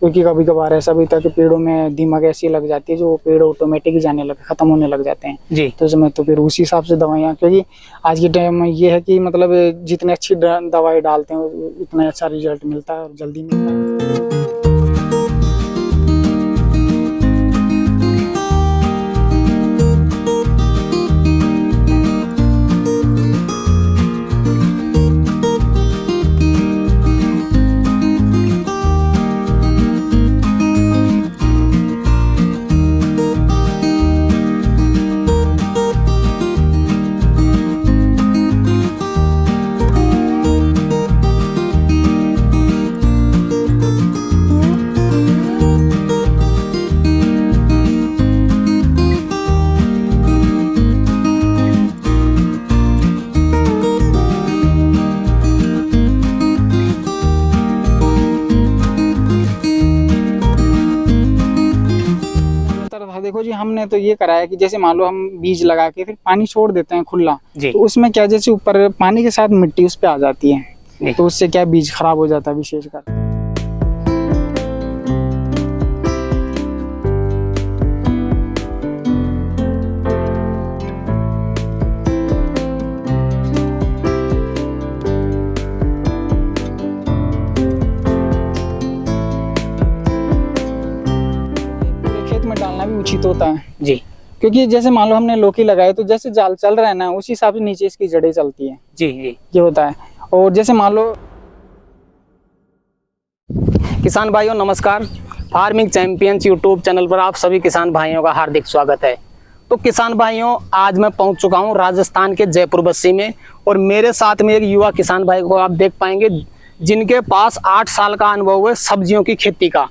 क्योंकि कभी कभार ऐसा भी था कि पेड़ों में दीमक ऐसी लग जाती है जो पेड़ ऑटोमेटिक ही जाने लगे, खत्म होने लग जाते हैं जी। तो उसमें तो फिर उसी हिसाब से दवाइयाँ, क्योंकि आज के टाइम में ये है कि मतलब जितनी अच्छी दवाई डालते हैं उतना अच्छा रिजल्ट मिलता है और जल्दी मिलता है। देखो जी, हमने तो ये करा है कि जैसे मान लो हम बीज लगा के फिर पानी छोड़ देते हैं खुला, तो उसमें क्या जैसे ऊपर पानी के साथ मिट्टी उस पे आ जाती है, तो उससे क्या बीज खराब हो जाता है विशेषकर। डालना भी उचित होता है जी, क्योंकि जैसे मान लो हमने लौकी लगाई तो जैसे जाल चल रहा है ना उसी हिसाब से नीचे इसकी जड़ें चलती है जी जी, ये होता है। और जैसे मान लो किसान भाइयों नमस्कार, फार्मिंग चैंपियंस यूट्यूब चैनल पर आप सभी किसान भाइयों का हार्दिक स्वागत है। तो किसान भाइयों, आज मैं पहुंच चुका हूं राजस्थान के जयपुर बस्सी में और मेरे साथ में एक युवा किसान भाई को आप देख पाएंगे जिनके पास 8 साल का अनुभव है सब्जियों की खेती का।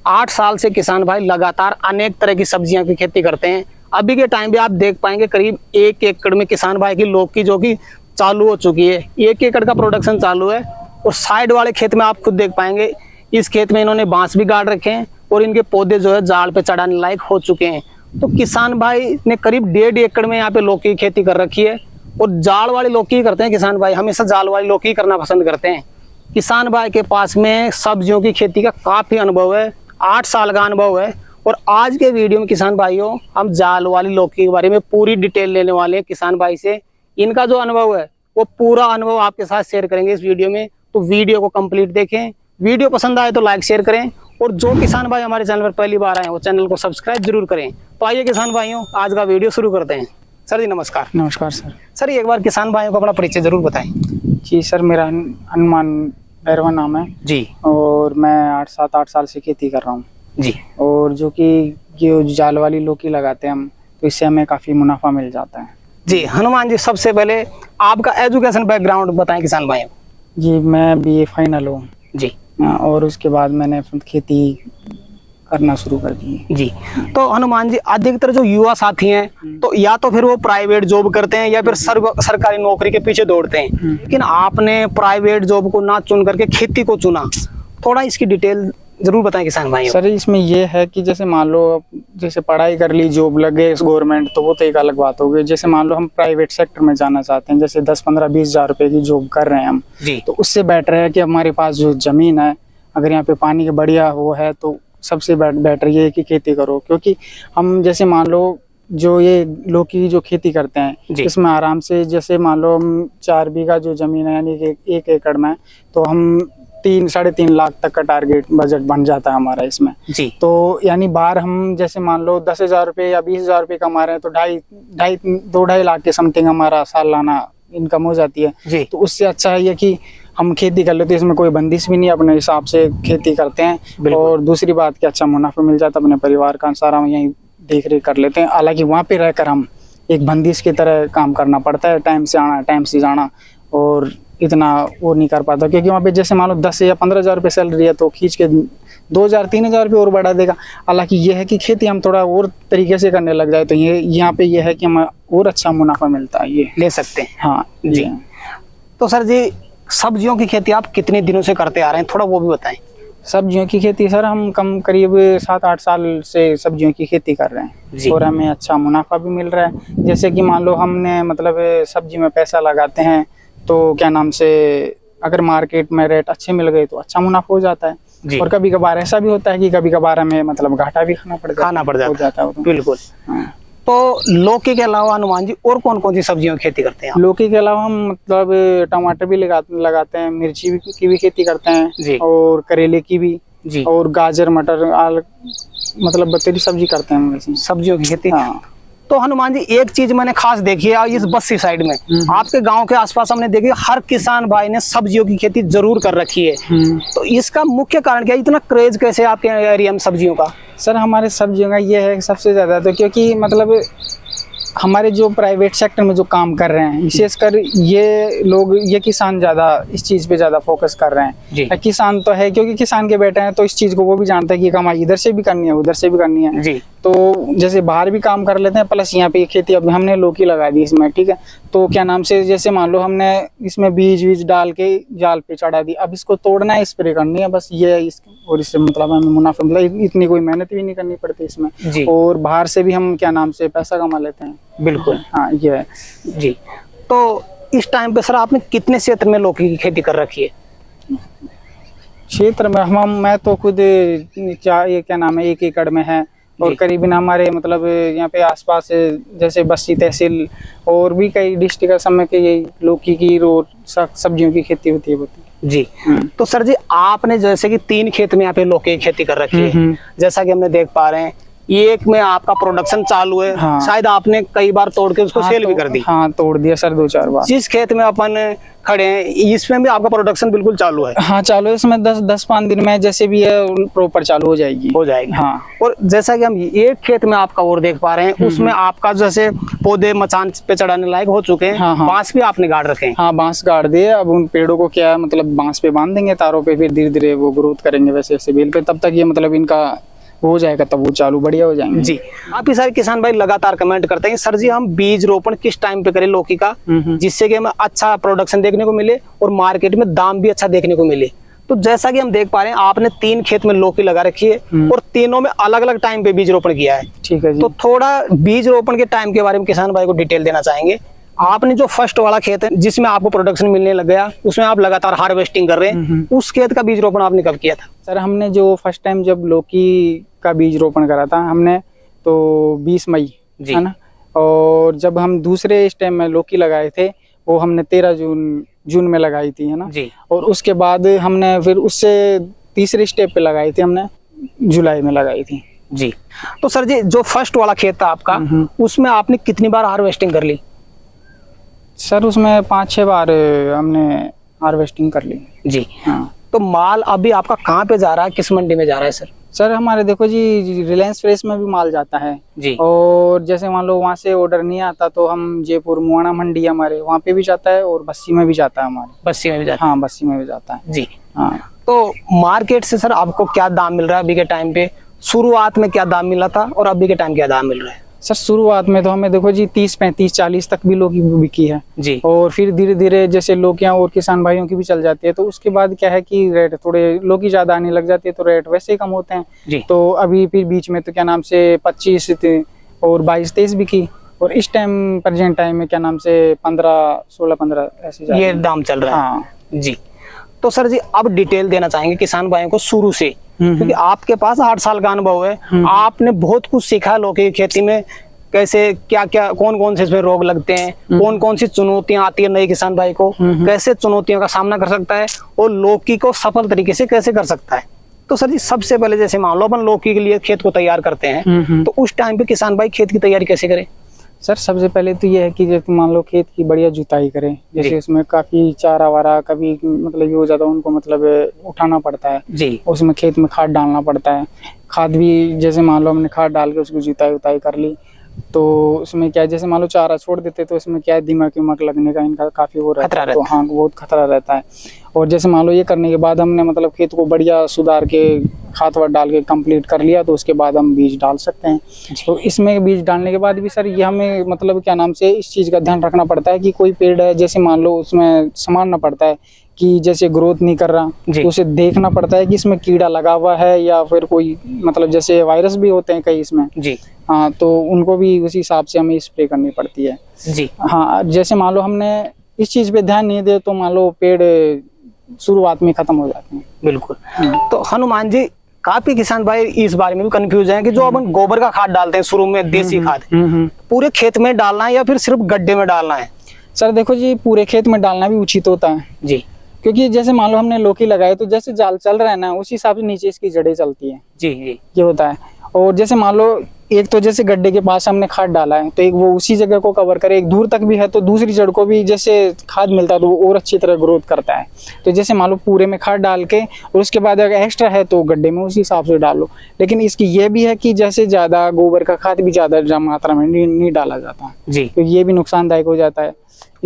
8 साल से किसान भाई लगातार अनेक तरह की सब्जियों की खेती करते हैं। अभी के टाइम भी आप देख पाएंगे करीब 1 एकड़ में किसान भाई की लौकी जो कि चालू हो चुकी है, 1 एकड़ का प्रोडक्शन चालू है। और साइड वाले खेत में आप खुद देख पाएंगे, इस खेत में इन्होंने बांस भी गाड़ रखे हैं और इनके पौधे जो है जाड़ पे चढ़ाने लायक हो चुके हैं। तो किसान भाई ने करीब 1.5 एकड़ में यहाँ पे लौकी की खेती कर रखी है और जाड़ वाली लौकी करते हैं किसान भाई, हमेशा जाल वाली लौकी करना पसंद करते हैं। किसान भाई के पास में सब्जियों की खेती का काफी अनुभव है, 8 साल का अनुभव है। और आज के वीडियो में किसान भाइयों हम जाल वाली लौकी के बारे में पूरी डिटेल लेने वाले हैं किसान भाई से। इनका जो अनुभव है वो पूरा अनुभव आपके साथ शेयर करेंगे इस वीडियो में, तो वीडियो को कंप्लीट देखें। वीडियो पसंद आए तो लाइक शेयर करें और जो किसान भाई हमारे चैनल पर पहली बार आए वो चैनल को सब्सक्राइब जरूर करें। तो आइए किसान भाइयों आज का वीडियो शुरू करते हैं। सर जी नमस्कार। नमस्कार सर। सर एक बार किसान भाइयों को अपना परिचय जरूर बताएं। जी सर, मेरा हनुमान भैरवा नाम है जी और मैं 8 साल से खेती कर रहा हूँ जी। और जो कि ये जाल वाली लौकी लगाते हैं हम, तो इससे हमें काफी मुनाफा मिल जाता है जी। हनुमान जी सबसे पहले आपका एजुकेशन बैकग्राउंड बताएं किसान भाइयों। जी मैं BA फाइनल हूँ जी और उसके बाद मैंने खेती करना शुरू कर दी जी। तो हनुमान जी अधिकतर जो युवा साथी हैं तो या तो फिर वो प्राइवेट जॉब करते हैं या फिर सरकारी नौकरी के पीछे दौड़ते हैं, लेकिन आपने प्राइवेट जॉब को ना चुन करके खेती को चुना, थोड़ा इसकी डिटेल जरूर बताएं किसान भाई। सर इसमें ये है कि जैसे मान लो जैसे पढ़ाई कर ली, जॉब लग गए गवर्नमेंट, तो वो तो एक अलग बात हो गई। जैसे मान लो हम प्राइवेट सेक्टर में जाना चाहते हैं, जैसे 10, 15, 20 हजार रुपए की जॉब कर रहे हैं हम जी, तो उससे बेटर है कि हमारे पास जो जमीन है, अगर यहाँ पे पानी का बढ़िया वो है तो सबसे बेटर ये है कि खेती करो। क्योंकि हम जैसे मान लो जो ये लौकी की जो खेती करते हैं इसमें आराम से जैसे मान लो हम 4 बीघा जो जमीन है यानी कि 1 एकड़ में, तो हम 3-3.5 लाख तक का टारगेट बजट बन जाता है हमारा इसमें जी। तो यानी बाहर हम जैसे मान लो 10,000 रुपये या 20,000 रुपये कमा रहे हैं तो 2-2.5 लाख के समथिंग हमारा सालाना इनकम हो जाती है जी। तो उससे अच्छा है ये कि हम खेती कर लेते हैं, इसमें कोई बंदिश भी नहीं, अपने हिसाब से खेती करते हैं। और दूसरी बात कि अच्छा मुनाफा मिल जाता है, अपने परिवार का सारा हम यहीं देख रेख कर लेते हैं। हालांकि वहाँ पे रहकर हम एक बंदिश की तरह काम करना पड़ता है, टाइम से आना टाइम से जाना, और इतना वो नहीं कर पाता क्योंकि वहाँ पे जैसे मान लो 10 या 15,000 रुपये सैलरी है तो खींच के 2,000-3,000 रुपये और बढ़ा देगा। हालांकि ये है कि खेती हम थोड़ा और तरीके से करने लग जाए तो ये यहाँ पे ये है कि हमें और अच्छा मुनाफा मिलता है, ये ले सकते हैं। हाँ जी। तो सर जी सब्जियों की खेती आप कितने दिनों से करते आ रहे हैं, थोड़ा वो भी बताएं। सब्जियों की खेती सर हम करीब 7-8 साल से सब्जियों की खेती कर रहे हैं और हमें अच्छा मुनाफा भी मिल रहा है। जैसे कि मान लो हमने मतलब सब्जी में पैसा लगाते हैं तो क्या नाम से अगर मार्केट में रेट अच्छे मिल गए तो अच्छा मुनाफा हो जाता है। जी। और कभी कभार ऐसा भी होता है कि कभी कभार हमें मतलब घाटा भी खाना पड़ जाता है। बिल्कुल। तो लौकी के अलावा हनुमान जी और कौन कौन सी सब्जियों की खेती करते हैं आप? लौकी के अलावा हम मतलब टमाटर भी लगाते हैं, मिर्ची की भी खेती करते जी। हैं, और करेले की भी जी। और गाजर मटर मतलब बतेरी सब्जी करते हैं हम वैसे सब्जियों की खेती। हाँ। तो हनुमान जी एक चीज मैंने खास देखी है इस बस्सी साइड में, आपके गांव के आसपास हमने देखी हर किसान भाई ने सब्जियों की खेती जरूर कर रखी है। तो इसका मुख्य कारण क्या है, इतना क्रेज कैसे आपके एरिया में सब्जियों का? सर हमारे सब्जियों का ये है सबसे ज्यादा तो क्योंकि मतलब हमारे जो प्राइवेट सेक्टर में जो काम कर रहे हैं विशेषकर ये किसान ज्यादा इस चीज पे ज्यादा फोकस कर रहे जी। हैं। किसान तो है क्योंकि किसान के बेटे हैं तो इस चीज को वो भी जानते हैं कि कमाई इधर से भी करनी है उधर से भी करनी है जी। तो जैसे बाहर भी काम कर लेते हैं प्लस यहाँ पे खेती अब हमने लौकी लगा दी इसमें, ठीक है। तो क्या नाम से जैसे मान लो हमने इसमें बीज डाल के जाल पे चढ़ा दी, अब इसको तोड़ना है स्प्रे करनी है बस ये है और इससे मतलब हमें मुनाफा मतलब इतनी कोई मेहनत भी नहीं करनी पड़ती इसमें जी। और बाहर से भी हम क्या नाम से पैसा कमा लेते हैं। बिल्कुल। हाँ ये है जी। तो इस टाइम पे सर आपने कितने क्षेत्र में लौकी की खेती कर रखी है? क्षेत्र में मैं तो खुद ये क्या नाम है 1 एकड़ में है और करीबन हमारे मतलब यहाँ पे आसपास जैसे बस्सी तहसील और भी कई डिस्ट्रिक्ट समय के ये लौकी की और सब्जियों की खेती होती है जी। तो सर जी आपने जैसे कि 3 खेत में यहाँ पे लौकी की खेती कर रखी है, जैसा कि हमने देख पा रहे हैं एक में आपका प्रोडक्शन चालू है। हाँ। शायद आपने कई बार तोड़ के उसको सेल भी कर दी। हाँ तोड़ दिया सर 2-4 बार। जिस खेत में अपन खड़े हैं इसमें भी आपका प्रोडक्शन बिल्कुल चालू है? हाँ चालू है, इसमें 10-5 दिन में जैसे भी है प्रॉपर चालू हो जाएगी। हाँ। और जैसा कि हम एक खेत में आपका और देख पा रहे हैं उसमें आपका जैसे पौधे मचान पे चढ़ाने लायक हो चुके हैं। हाँ। बांस भी आपने गाड़ रखे हैं? हाँ बांस गाड़ दिए, अब उन पेड़ों को क्या मतलब बांस पे बांध देंगे तारों पे, फिर धीरे धीरे वो ग्रोथ करेंगे वैसे वैसे बेल पे, तब तक ये मतलब इनका हो जाएगा तब वो चालू बढ़िया हो जाएंगे। जी। आप ही सारे किसान भाई लगातार कमेंट करते हैं सर जी हम बीज रोपण किस टाइम पे करें लौकी का जिससे कि हमें अच्छा प्रोडक्शन देखने को मिले और मार्केट में दाम भी अच्छा देखने को मिले। तो जैसा कि हम देख पा रहे हैं आपने 3 खेत में लौकी लगा रखी है और तीनों में अलग अलग टाइम पे बीज रोपण किया है। ठीक है जी। तो थोड़ा बीज रोपण के टाइम के बारे में किसान भाई को डिटेल देना चाहेंगे। आपने जो फर्स्ट वाला खेत है जिसमें आपको प्रोडक्शन मिलने लग गया उसमें आप लगातार हार्वेस्टिंग कर रहे हैं, उस खेत का बीज रोपण आपने कब किया था? सर हमने जो फर्स्ट टाइम जब लौकी का बीज रोपण करा था हमने तो 20 मई है ना, और जब हम दूसरे स्टेम में लौकी लगाए थे वो हमने 13 जून में लगाई थी है ना जी। और उसके बाद हमने फिर उससे तीसरे स्टेप पे लगाई थी हमने जुलाई में लगाई थी जी। तो सर जी जो फर्स्ट वाला खेत था आपका उसमें आपने कितनी बार हार्वेस्टिंग कर ली? सर उसमें 5-6 बार हमने हार्वेस्टिंग कर ली जी। हाँ। तो माल अभी आपका कहाँ पे जा रहा है, किस मंडी में जा रहा है सर? सर हमारे देखो जी रिलायंस फ्रेश में भी माल जाता है जी। और जैसे मान लो वहाँ से ऑर्डर नहीं आता तो हम जयपुर मुआना मंडी हमारे वहाँ पे भी जाता है और बस्सी में भी जाता है हमारे। बस्सी में भी जाता है? हाँ बस्सी में भी जाता है जी। हाँ। तो मार्केट से सर आपको क्या दाम मिल रहा है अभी के टाइम पे? शुरुआत में क्या दाम मिला था और अभी के टाइम क्या दाम मिल रहा है? सर शुरुआत में तो हमें देखो जी 30-35-40 तक भी लौकी बिकी है जी। और फिर धीरे धीरे जैसे लौकियां और किसान भाइयों की भी चल जाती है तो उसके बाद क्या है कि रेट थोड़े लौकी ज्यादा आने लग जाती है तो रेट वैसे ही कम होते हैं जी। तो अभी फिर बीच में तो क्या नाम से 25 और 22-23 बिकी और इस टाइम प्रेजेंट टाइम में क्या नाम से 15-16-15 ऐसे ये दाम चल रहा है। हाँ जी। तो सर जी अब डिटेल देना चाहेंगे किसान भाइयों को शुरू से, क्योंकि आपके पास 8 साल का अनुभव है, आपने बहुत कुछ सीखा लौकी की खेती में, कैसे क्या क्या कौन कौन से इसमें रोग लगते हैं, कौन कौन सी चुनौतियां आती है नए किसान भाई को, कैसे चुनौतियों का सामना कर सकता है और लौकी को सफल तरीके से कैसे कर सकता है। तो सर जी सबसे पहले जैसे मान लो अपन लौकी के लिए खेत को तैयार करते हैं तो उस टाइम पे किसान भाई खेत की तैयारी कैसे करे? सर सबसे पहले तो ये है कि जैसे मान लो खेत की बढ़िया जुताई करें, जैसे उसमें काफी चारा वारा कभी मतलब ये हो जाता है उनको मतलब उठाना पड़ता है जी। उसमें खेत में खाद डालना पड़ता है, खाद भी जैसे मान लो हमने खाद डाल के उसकी जुताई उताई कर ली तो उसमें क्या जैसे मान लो चारा छोड़ देते तो उसमें क्या है दीमक वीमक लगने का इनका काफी वो रहता है तो हाँ बहुत खतरा रहता है। और जैसे मान लो ये करने के बाद हमने मतलब खेत को बढ़िया सुधार के खाद वाद डाल के कंप्लीट कर लिया तो उसके बाद हम बीज डाल सकते हैं। तो इसमें बीज डालने के बाद भी सर ये हमें मतलब क्या नाम से इस चीज का ध्यान रखना पड़ता है कि कोई पेड़ है जैसे मान लो उसमें संभालना पड़ता है कि जैसे ग्रोथ नहीं कर रहा तो उसे देखना पड़ता है कि इसमें कीड़ा लगा हुआ है या फिर कोई मतलब जैसे वायरस भी होते हैं कई इसमें जी। हाँ तो उनको भी उसी हिसाब से हमें स्प्रे करनी पड़ती है जी। हाँ जैसे मान लो हमने इस चीज पे ध्यान नहीं दे तो मान लो पेड़ शुरुआत में खत्म हो जाते हैं। बिल्कुल। तो हनुमान जी, काफी किसान भाई इस बारे में भी कंफ्यूज हैं कि जो अपन गोबर का खाद डालते हैं शुरू में, देसी खाद, पूरे खेत में डालना है या फिर सिर्फ गड्ढे में डालना है? सर देखो जी, पूरे खेत में डालना भी उचित होता है जी, क्योंकि जैसे मान लो हमने लौकी लगाए तो जैसे जाल चल रहा है ना, उसी हिसाब से नीचे इसकी जड़ें चलती है जी जी, ये होता है। और जैसे मान लो एक तो जैसे गड्ढे के पास हमने खाद डाला है तो एक वो उसी जगह को कवर करे, एक दूर तक भी है तो दूसरी जड़ को भी जैसे खाद मिलता है तो वो और अच्छी तरह ग्रोथ करता है। तो जैसे मान लो पूरे में खाद डाल के और उसके बाद अगर एक्स्ट्रा है तो गड्ढे में उसी हिसाब से डालो। लेकिन इसकी ये भी है कि जैसे ज्यादा गोबर का खाद भी ज्यादा मात्रा में नहीं डाला जाता जी, तो ये भी नुकसानदायक हो जाता है।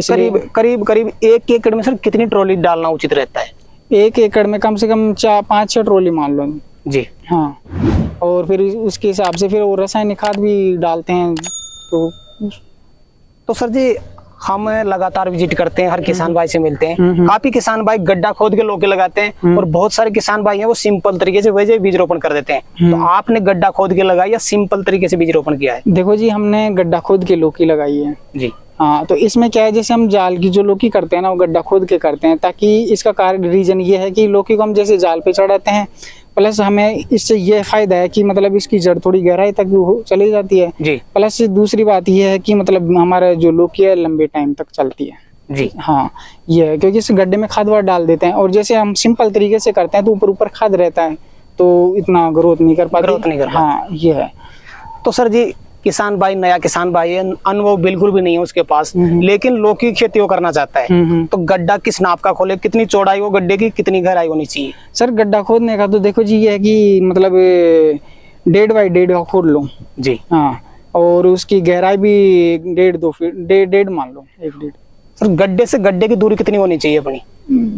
करीब 1 एकड़ में सर कितनी ट्रॉली डालना उचित रहता है? 1 एकड़ में कम से कम 5-6 ट्रॉली मान लो जी। हाँ, और फिर उसके हिसाब से फिर वो रासायनिक खाद भी डालते हैं। तो सर जी, हम लगातार विजिट करते हैं, हर किसान भाई से मिलते हैं, काफी किसान भाई गड्ढा खोद के लौकी लगाते हैं और बहुत सारे किसान भाई हैं वो सिंपल तरीके से वैसे बीज रोपण कर देते हैं। तो आपने गड्ढा खोद के लगाया या सिंपल तरीके से बीज रोपण किया है? देखो जी, हमने गड्ढा खोद के लौकी लगाई है जी। हाँ, तो इसमें क्या है, जैसे हम जाल की जो लौकी करते हैं ना वो गड्ढा खोद के करते हैं, ताकि इसका कारण रीजन ये है कि लौकी को हम जैसे जाल पे चढ़ाते हैं, प्लस हमें इससे ये फायदा है कि मतलब इसकी जड़ थोड़ी गहराई तक चली जाती है जी। प्लस दूसरी बात ये है कि मतलब हमारा जो लौकी है लंबे टाइम तक चलती है जी। हाँ, ये है क्योंकि इस गड्ढे में खाद वाद डाल देते हैं और जैसे हम सिंपल तरीके से करते हैं तो ऊपर खाद रहता है तो इतना ग्रोथ नहीं कर पाती। हाँ, ये है। तो सर जी, किसान भाई, नया किसान भाई है, अनुभव बिल्कुल भी नहीं है उसके पास, लेकिन लौकी की खेती वो करना चाहता है, तो गड्ढा किस नाप का खोले, कितनी चौड़ाई हो गड्ढे की, कितनी गहराई होनी चाहिए? सर गड्ढा खोदने का तो देखो जी ये है कि मतलब 1.5 बाई 1.5 का खोद लो जी। हाँ, और उसकी गहराई भी 1.5-2 फीट, 1.5 मान लो, 1.5। सर गड्ढे से गड्ढे की दूरी कितनी होनी चाहिए अपनी?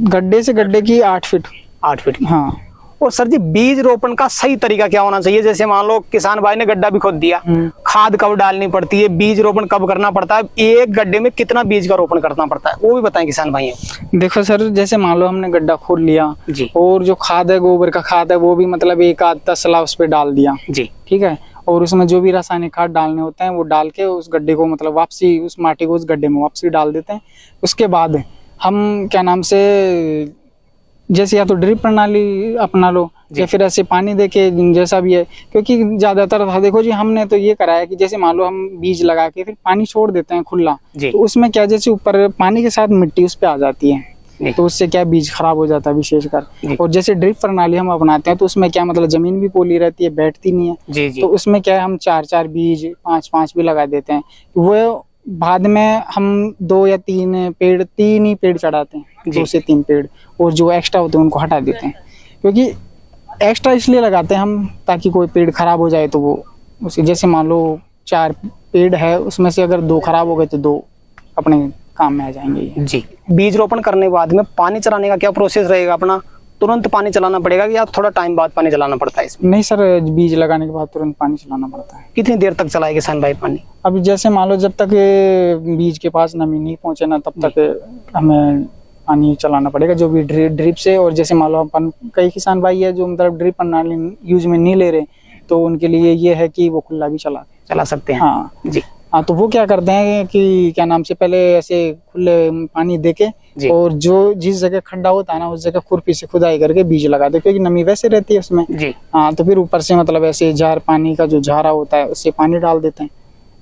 गड्ढे से गड्ढे की 8 फीट। 8 फीट। हाँ। और सर जी, बीज रोपण का सही तरीका क्या होना चाहिए? जैसे मान लो किसान भाई ने गड्ढा भी खोद दिया, खाद कब डालनी पड़ती है, बीज रोपण कब करना पड़ता है, एक गड्ढे में कितना बीज का रोपण करना पड़ता है, वो भी बताएं किसान भाइयों। देखो सर, जैसे मान लो हमने गड्ढा खोद लिया जी, और जो खाद है, गोबर का खाद है, वो भी मतलब 1-आध तसला उस पर डाल दिया जी, ठीक है, और उसमें जो भी रासायनिक खाद डालने होते हैं वो डाल के उस गड्ढे को मतलब वापसी उस माटी को उस गड्ढे में वापसी डाल देते हैं। उसके बाद हम क्या नाम से जैसे या तो ड्रिप प्रणाली अपना लो या फिर ऐसे पानी देके जैसा भी है, क्योंकि ज्यादातर देखो जी हमने तो ये करा है कि जैसे मान लो हम बीज लगा के फिर पानी छोड़ देते हैं खुला, तो उसमें क्या जैसे ऊपर पानी के साथ मिट्टी उस पे आ जाती है तो उससे क्या बीज खराब हो जाता है विशेषकर। और जैसे ड्रिप प्रणाली हम अपनाते हैं तो उसमें क्या मतलब जमीन भी पोली रहती है, बैठती नहीं है, तो उसमें क्या है हम 4-4 बीज 5-5 भी लगा देते हैं। वो बाद में हम 2 या 3 पेड़, 3 ही पेड़ चढ़ाते हैं, 2 से 3 पेड़, और जो एक्स्ट्रा होते हैं उनको हटा देते हैं, क्योंकि एक्स्ट्रा इसलिए लगाते हैं हम ताकि कोई पेड़ खराब हो जाए तो वो उसे, जैसे मान लो 4 पेड़ है उसमें से अगर 2 खराब हो गए तो 2 अपने काम में आ जाएंगे जी। बीज रोपण करने के बाद में पानी चलाने का क्या प्रोसेस रहेगा अपना? तुरंत पानी चलाना पड़ेगा या थोड़ा टाइम बाद पानी चलाना पड़ता है इसमें? नहीं सर, बीज लगाने के बाद तुरंत पानी चलाना पड़ता है। कितनी देर तक चलाए किसान भाई पानी? अभी जैसे मान लो जब तक बीज के पास नमी नहीं पहुंचे ना तब तक हमें पानी चलाना पड़ेगा, जो भी ड्रिप से। और जैसे मान लो अपन कई किसान भाई है जो मतलब ड्रिप प्रणाली यूज में नहीं ले रहे, तो उनके लिए ये है कि वो खुला भी चला सकते हैं। हाँ जी। हाँ, तो वो क्या करते हैं कि क्या नाम से पहले ऐसे खुले पानी देके और जो जिस जगह खड्डा होता है ना उस जगह खुरपी से खुदाई करके बीज लगाते हैं, क्योंकि नमी वैसे रहती है उसमें जी। हाँ, तो फिर ऊपर से मतलब ऐसे जार पानी का जो झारा होता है उससे पानी डाल देते हैं,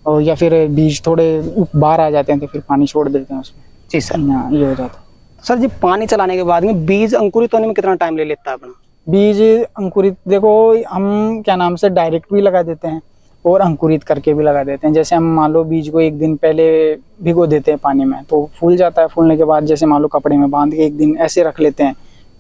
और या फिर बीज थोड़े बाहर आ जाते हैं तो फिर पानी छोड़ देते हैं उसमें। जी सर। हाँ, ये हो जाता है। सर जी, पानी चलाने के बाद में बीज अंकुरित होने में कितना टाइम ले लेता है अपना? बीज अंकुरित देखो हम क्या नाम से डायरेक्ट भी लगा देते हैं और अंकुरित करके भी लगा देते हैं। जैसे हम मान लो बीज को 1 दिन पहले भिगो देते हैं पानी में तो फूल जाता है, फूलने के बाद जैसे मान लो कपड़े में बांध के 1 दिन ऐसे रख लेते हैं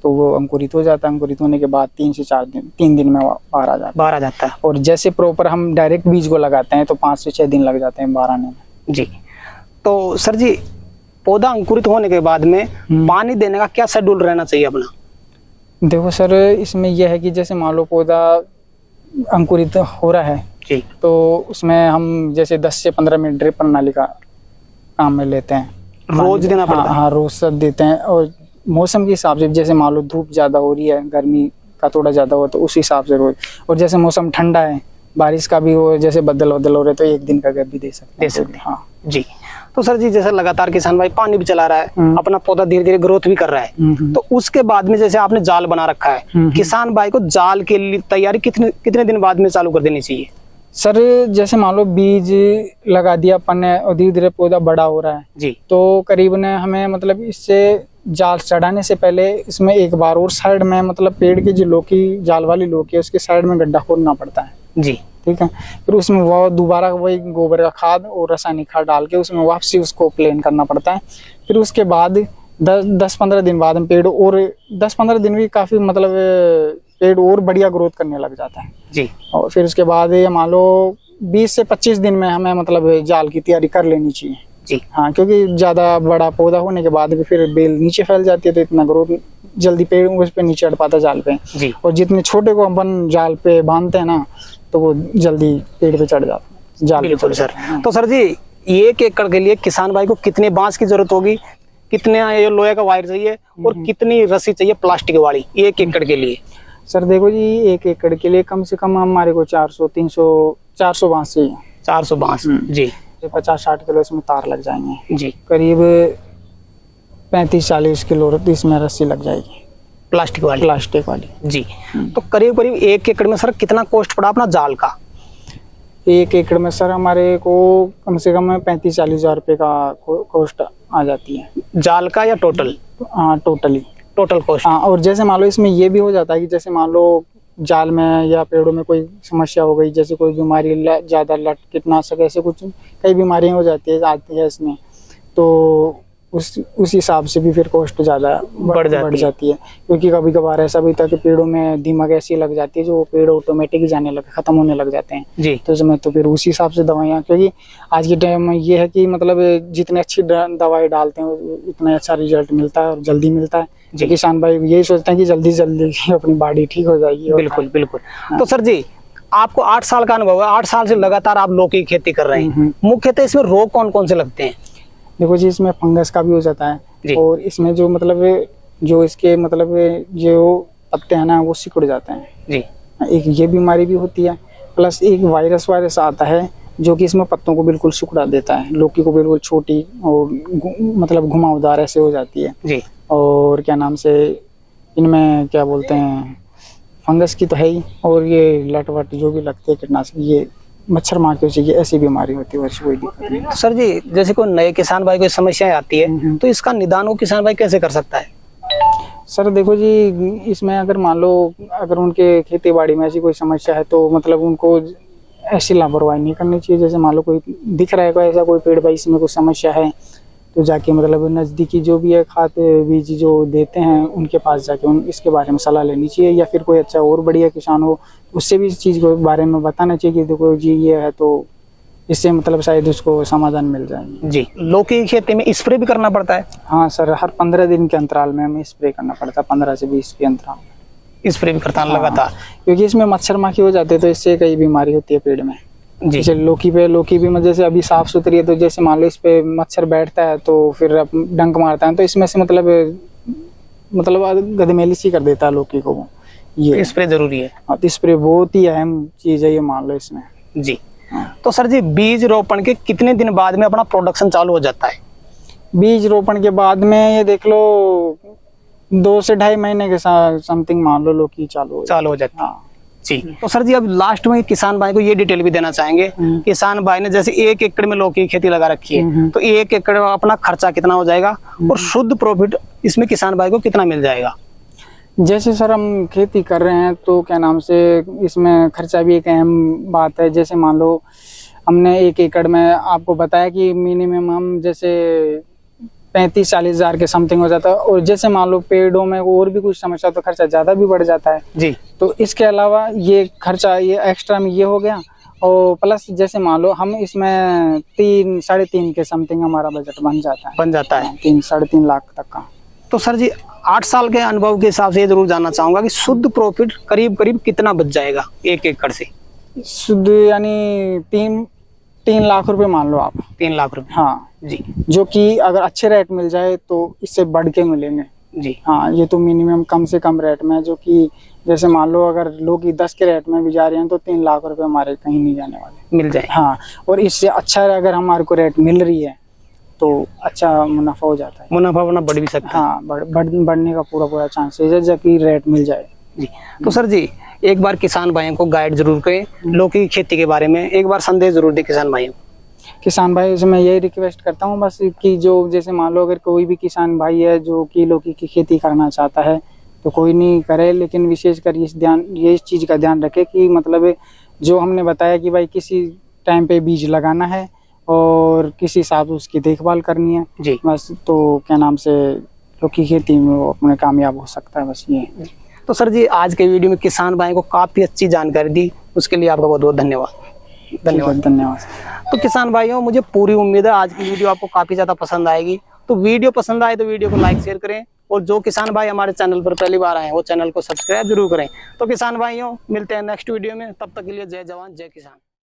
तो वो अंकुरित हो जाता है। अंकुरित होने के बाद 3 से 4 दिन, 3 दिन में बाहर आ जाता है। और जैसे प्रॉपर हम डायरेक्ट बीज को लगाते हैं तो 5 से 6 दिन लग जाते हैं बाहर आने में जी। तो सर जी, पौधा अंकुरित होने के बाद में पानी देने का क्या शेड्यूल रहना चाहिए अपना? देखो सर, इसमें यह है कि जैसे मान लो पौधा अंकुरित हो रहा है जी, तो उसमें हम जैसे 10 से 15 मिनट ड्रिप प्रणाली का काम में लेते हैं। रोज देना पड़ता है? हाँ, रोज सब देते हैं। और मौसम के हिसाब से, जैसे मान लो धूप ज्यादा हो रही है, गर्मी का थोड़ा ज्यादा हो तो उस हिसाब से रोज। और जैसे मौसम ठंडा है, बारिश का भी हो, जैसे बदल हो रहे तो 1 दिन का गैप भी दे सकते हैं। हाँ जी। तो सर जी जैसे लगातार किसान भाई पानी भी चला रहा है, अपना पौधा धीरे धीरे ग्रोथ भी कर रहा है, तो उसके बाद में जैसे आपने जाल बना रखा है, किसान भाई को जाल के लिए तैयारी कितने दिन बाद में चालू कर देनी चाहिए? सर जैसे मान लो बीज लगा दिया अपन ने और धीरे धीरे पौधा बड़ा हो रहा है जी, तो करीबन हमें मतलब इससे जाल चढ़ाने से पहले इसमें एक बार और साइड में मतलब पेड़ की जो लोकी जाल वाली लोकी है उसके साइड में गड्ढा खोदना पड़ता है जी, ठीक है। फिर उसमें वो दोबारा वही गोबर का खाद और रासायनिक खाद डाल के उसमें वापसी उसको प्लेन करना पड़ता है। फिर उसके बाद 10-15 दिन बाद में पेड़ और 10-15 दिन भी काफी मतलब पेड़ और बढ़िया ग्रोथ करने लग जाता है जी। और फिर उसके बाद ये मान लो 20 से 25 दिन में हमें मतलब जाल की तैयारी कर लेनी चाहिए जी। हाँ, क्योंकि ज्यादा बड़ा पौधा होने के बाद भी फिर बेल नीचे फैल जाती है तो इतना ग्रोथ जल्दी पेड़ उस पे नीचे चढ़ पाता जाल पे जी। और जितने छोटे को अपन जाल पे बांधते हैं ना तो वो जल्दी पेड़ पे चढ़ जाता है जाल। बिल्कुल सर। तो सर जी 1 एकड़ के लिए किसान भाई को कितने बांस की जरूरत होगी, कितने ये लोहे का वायर चाहिए और कितनी रस्सी चाहिए प्लास्टिक वाली 1 एकड़ के लिए? सर देखो जी 1 एकड़ के लिए कम से कम हमारे को 400 बांस चाहिए। 400 बांस जी। 50-60 किलो इसमें तार लग जाएंगे जी। करीब 35-40 किलो इसमें रस्सी लग जाएगी प्लास्टिक वाली जी। तो करीब 1 एकड़ में सर कितना कॉस्ट पड़ा अपना जाल का? 1 एकड़ में सर हमारे को कम से कम 35-40 हजार रुपये का कॉस्ट आ जाती है। जाल का या टोटल? हाँ टोटल कॉस्ट। हाँ, और जैसे मान लो इसमें ये भी हो जाता है कि जैसे मान लो जाल में या पेड़ों में कोई समस्या हो गई, जैसे कोई बीमारी ज्यादा लट कीटनाशक ऐसे कुछ कई बीमारियां हो जाती है आती है इसमें, तो उस हिसाब से भी फिर कॉस्ट ज्यादा बढ़ जाती है। क्योंकि कभी कभार ऐसा भी होता है कि पेड़ों में दीमक ऐसी लग जाती है जो पेड़ ऑटोमेटिक ही जाने लगे खत्म होने लग जाते हैं जी। तो इसमें तो फिर उसी हिसाब से दवाइयाँ, क्योंकि आज के टाइम में ये है कि मतलब जितनी अच्छी दवाई डालते हैं उतना अच्छा रिजल्ट मिलता है और जल्दी मिलता है। किसान भाई यही सोचते हैं कि जल्दी जल्दी अपनी बॉडी ठीक हो जाएगी। बिल्कुल बिल्कुल। तो सर जी आपको 8 साल का अनुभव है, 8 साल से लगातार आप लौकी की खेती कर रहे हैं, मुख्यतः इसमें रोग कौन कौन से लगते हैं? देखो जी इसमें फंगस का भी हो जाता है और इसमें जो मतलब जो इसके मतलब जो पत्ते हैं ना वो सिकुड़ जाते हैं जी। एक ये बीमारी भी होती है, प्लस एक वायरस आता है जो कि इसमें पत्तों को बिल्कुल सिकुड़ा देता है, लौकी को बिल्कुल छोटी और मतलब घुमावदार ऐसे हो जाती है जी। और क्या नाम से इनमें क्या बोलते हैं फंगस की तो है ही, और ये लट वट जो भी लगते हैं कीटनाशक ये मच्छर माखियों से ये ऐसी बीमारी होती है, कोई दिक्कत नहीं। तो सर जी जैसे कोई नए किसान भाई को समस्याएं आती है तो इसका निदान वो किसान भाई कैसे कर सकता है? सर देखो जी इसमें अगर मान लो अगर उनके खेती बाड़ी में ऐसी कोई समस्या है तो मतलब उनको ऐसी लापरवाही नहीं करनी चाहिए। जैसे मान लो कोई दिख रहा है कोई ऐसा कोई पेड़ भाई इसमें कोई समस्या है तो जाके मतलब नज़दीकी जो भी है खाद बीज जो देते हैं उनके पास जाके इसके बारे में सलाह लेनी चाहिए, या फिर कोई अच्छा और बढ़िया किसान हो उससे भी इस चीज़ के बारे में बताना चाहिए कि देखो जी ये है, तो इससे मतलब शायद उसको समाधान मिल जाएगा जी। लौकी की खेती में स्प्रे भी करना पड़ता है? हाँ सर, हर 15 दिन के अंतराल में हमें स्प्रे करना पड़ता है, 15 से 20 के अंतराल स्प्रे भी करता है लगातार, क्योंकि इसमें मच्छर माखी हो जाते हैं तो इससे कई बीमारी होती है पेड़ में जी। जैसे लौकी भी जैसे अभी साफ सुथरी है तो जैसे मान लो इस पे मच्छर बैठता है तो फिर डंक मारता है तो इसमें से मतलब गदमेली सी कर देता है लौकी को वो, ये स्प्रे जरूरी है। हाँ, तो स्प्रे बहुत ही अहम चीज है ये मान लो इसमें जी। तो सर जी बीज रोपण के कितने दिन बाद में अपना प्रोडक्शन चालू हो जाता है? बीज रोपण के बाद में ये देख लो 2 से 2.5 महीने के समथिंग मान लो लौकी चालू हो जाती है। हाँ जी। तो सर जी अब लास्ट में किसान भाई को ये डिटेल भी देना चाहेंगे, किसान भाई ने जैसे 1 एकड़ में लौकी की खेती लगा रखी है तो 1 एकड़ में अपना खर्चा कितना हो जाएगा और शुद्ध प्रॉफिट इसमें किसान भाई को कितना मिल जाएगा? जैसे सर हम खेती कर रहे हैं तो क्या नाम से इसमें खर्चा भी एक अहम बात है। जैसे मान लो हमने 1 एकड़ में आपको बताया कि मिनिमम हम जैसे 35-40 हजार के समथिंग हो जाता है, और जैसे मान लो पेड़ों में और भी कुछ समस्या तो खर्चा ज्यादा भी बढ़ जाता है जी। तो इसके अलावा ये खर्चा ये एक्स्ट्रा में ये हो गया, और प्लस जैसे मान लो हम इसमें 3-3.5 के समथिंग हमारा बजट बन जाता है 3-3.5 लाख तक का। तो सर जी 8 साल के अनुभव के हिसाब से ये जरूर जानना चाहूंगा कि शुद्ध प्रॉफिट करीब कितना बच जाएगा 1 एकड़ से? शुद्ध यानी 3 लाख रुपए मान लो आप। 3 लाख रुपए हाँ जी, जो कि अगर अच्छे रेट मिल जाए तो इससे बढ़ के मिलेंगे जी। हाँ, ये तो मिनिमम कम से कम रेट में, जो कि जैसे मान लो अगर लोग 10 के रेट में भी जा रहे हैं तो 3 लाख रुपए हमारे कहीं नहीं जाने वाले, मिल जाए। हाँ, और इससे अच्छा अगर हमारे को रेट मिल रही है तो अच्छा मुनाफा हो जाता है। मुनाफा वरना बढ़ भी सकता है। हाँ, बढ़ने का पूरा चांसेस है जबकि रेट मिल जाए जी। तो सर जी एक बार किसान भाइयों को गाइड जरूर करें लौकी की खेती के बारे में, एक बार संदेश जरूर दें किसान भाइयों को। किसान भाई से मैं यही रिक्वेस्ट करता हूँ बस कि जो जैसे मान लो अगर कोई भी किसान भाई है जो कि लौकी की खेती करना चाहता है तो कोई नहीं करे, लेकिन विशेषकर ये चीज़ का ध्यान रखे कि मतलब जो हमने बताया कि भाई किसी टाइम पे बीज लगाना है और किसी हिसाब से उसकी देखभाल करनी है जी। बस, तो क्या नाम से लौकी खेती में वो अपने कामयाब हो सकता है, बस ये। तो सर जी आज के वीडियो में किसान भाई को काफी अच्छी जानकारी दी, उसके लिए आपका बहुत बहुत धन्यवाद। धन्यवाद। तो किसान भाइयों मुझे पूरी उम्मीद है आज की वीडियो आपको काफी ज्यादा पसंद आएगी। तो वीडियो पसंद आए तो वीडियो को लाइक शेयर करें और जो किसान भाई हमारे चैनल पर पहली बार आए हैं वो चैनल को सब्सक्राइब जरूर करें। तो किसान भाइयों मिलते हैं नेक्स्ट वीडियो में, तब तक के लिए जय जवान जय किसान।